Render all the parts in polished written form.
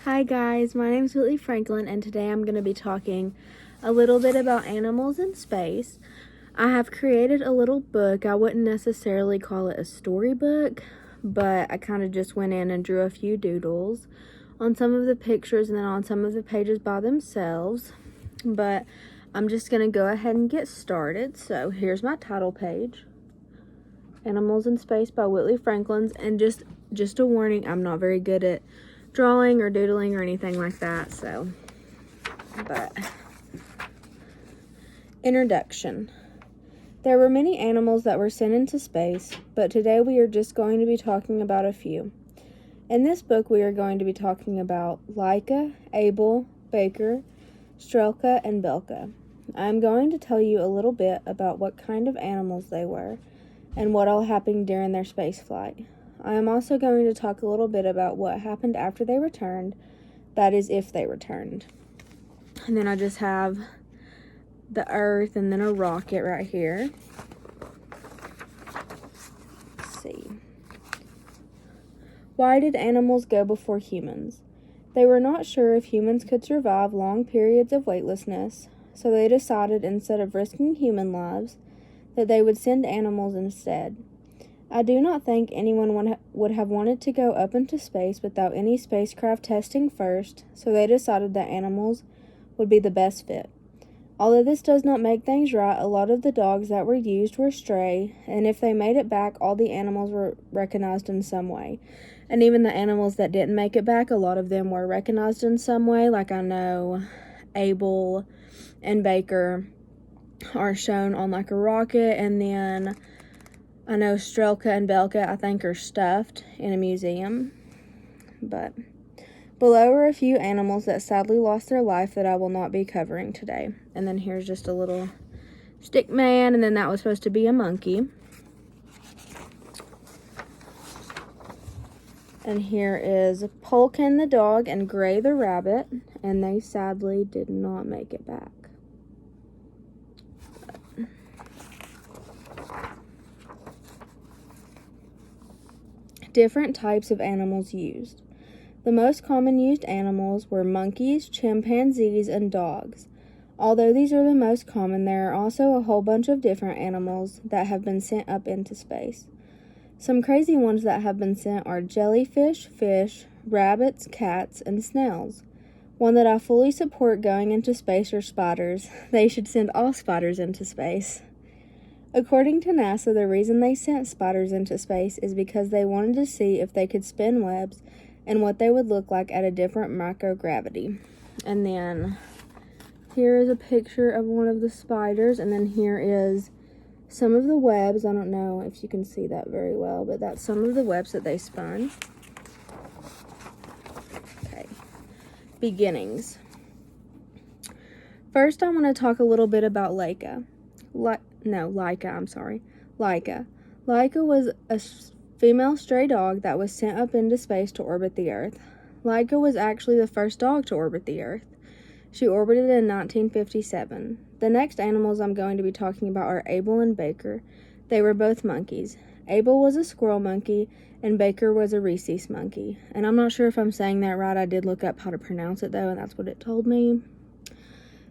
Hi guys, my name is Whitley Franklin and today I'm going to be talking a little bit about animals in space. I have created a little book. I wouldn't necessarily call it a storybook, but I kind of just went in and drew a few doodles on some of the pictures and then on some of the pages by themselves. But I'm just going to go ahead and get started. So here's my title page. Animals in Space by Whitley Franklin, and just a warning, I'm not very good at drawing or doodling or anything like that, but introduction. There were many animals that were sent into space, but today we are just going to be talking about a few. In this book we are going to be talking about Laika, Able, Baker, Strelka, and Belka. I'm going to tell you a little bit about what kind of animals they were and what all happened during their space flight. I am also going to talk a little bit about what happened after they returned, that is, if they returned. And then I just have the Earth and then a rocket right here. Let's see. Why did animals go before humans? They were not sure if humans could survive long periods of weightlessness, so they decided instead of risking human lives, that they would send animals instead. I do not think anyone would have wanted to go up into space without any spacecraft testing first, so they decided that animals would be the best fit. Although this does not make things right, a lot of the dogs that were used were stray, and if they made it back, all the animals were recognized in some way. And even the animals that didn't make it back, a lot of them were recognized in some way, like I know Able and Baker are shown on like a rocket, and then I know Strelka and Belka I think are stuffed in a museum. But below are a few animals that sadly lost their life that I will not be covering today. And then here's just a little stick man, and then that was supposed to be a monkey. And here is Polkin the dog and Gray the rabbit, and they sadly did not make it back. Different types of animals used. The most common used animals were monkeys, chimpanzees, and dogs. Although these are the most common, there are also a whole bunch of different animals that have been sent up into space. Some crazy ones that have been sent are jellyfish, fish, rabbits, cats, and snails. One that I fully support going into space are spiders. They should send all spiders into space. According to NASA, the reason they sent spiders into space is because they wanted to see if they could spin webs and what they would look like at a different microgravity. And then here is a picture of one of the spiders, and then here is some of the webs. I don't know if you can see that very well, but that's some of the webs that they spun. Okay, beginnings. First, I want to talk a little bit about Laika. Laika. Laika was a female stray dog that was sent up into space to orbit the Earth. Laika was actually the first dog to orbit the Earth. She orbited in 1957. The next animals I'm going to be talking about are Able and Baker. They were both monkeys. Able was a squirrel monkey, and Baker was a rhesus monkey. And I'm not sure if I'm saying that right. I did look up how to pronounce it, though, and that's what it told me.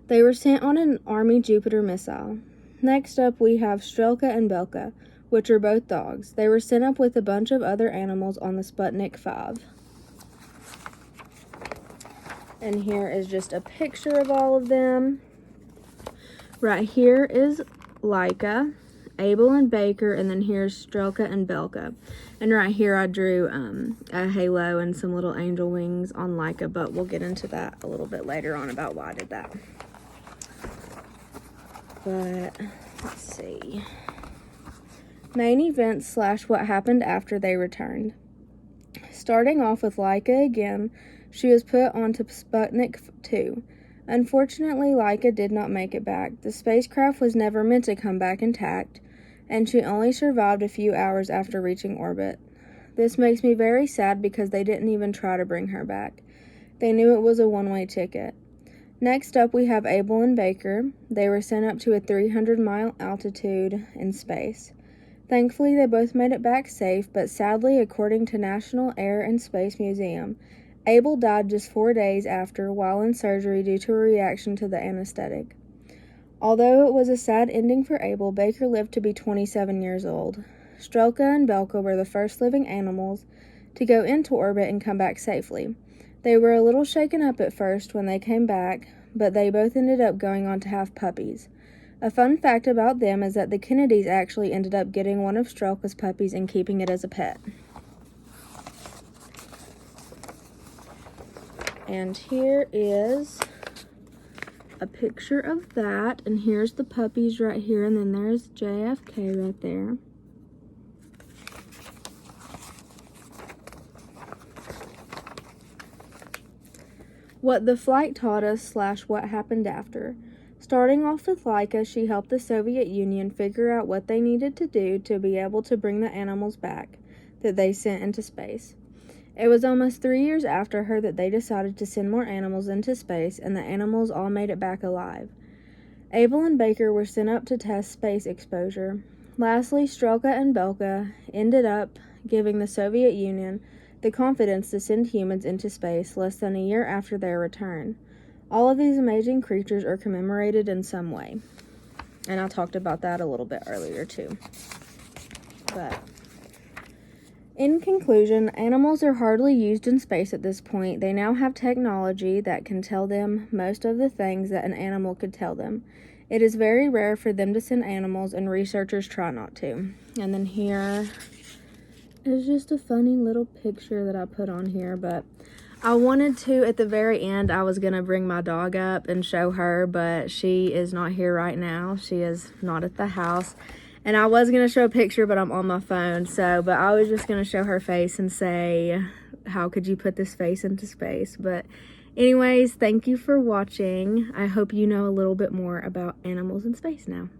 They were sent on an Army Jupiter missile. Next up, we have Strelka and Belka, which are both dogs. They were sent up with a bunch of other animals on the Sputnik 5. And here is just a picture of all of them. Right here is Laika, Able and Baker, and then here's Strelka and Belka. And right here I drew a halo and some little angel wings on Laika, but we'll get into that a little bit later on about why I did that. But let's see. Main events / what happened after they returned. Starting off with Laika again, she was put onto Sputnik 2. Unfortunately, Laika did not make it back. The spacecraft was never meant to come back intact, and she only survived a few hours after reaching orbit. This makes me very sad because they didn't even try to bring her back. They knew it was a one-way ticket. Next up, we have Able and Baker. They were sent up to a 300-mile altitude in space. Thankfully, they both made it back safe, but sadly, according to National Air and Space Museum, Abel died just 4 days after while in surgery due to a reaction to the anesthetic. Although it was a sad ending for Abel, Baker lived to be 27 years old. Strelka and Belka were the first living animals to go into orbit and come back safely. They were a little shaken up at first when they came back, but they both ended up going on to have puppies. A fun fact about them is that the Kennedys actually ended up getting one of Strelka's puppies and keeping it as a pet. And here is a picture of that, and here's the puppies right here, and then there's JFK right there. What the flight taught us / what happened after. Starting off with Laika, she helped the Soviet Union figure out what they needed to do to be able to bring the animals back that they sent into space. It was almost 3 years after her that they decided to send more animals into space, and the animals all made it back alive. Abel and Baker were sent up to test space exposure. Lastly, Strelka and Belka ended up giving the Soviet Union the confidence to send humans into space less than a year after their return. All of these amazing creatures are commemorated in some way. And I talked about that a little bit earlier too. But in conclusion, animals are hardly used in space at this point. They now have technology that can tell them most of the things that an animal could tell them. It is very rare for them to send animals, and researchers try not to. And then here is just a funny little picture that I put on here, but I wanted to, at the very end, I was going to bring my dog up and show her, but she is not here right now. She is not at the house. And I was going to show a picture, but I'm on my phone. But I was just going to show her face and say, how could you put this face into space? But anyways, thank you for watching. I hope you know a little bit more about animals in space now.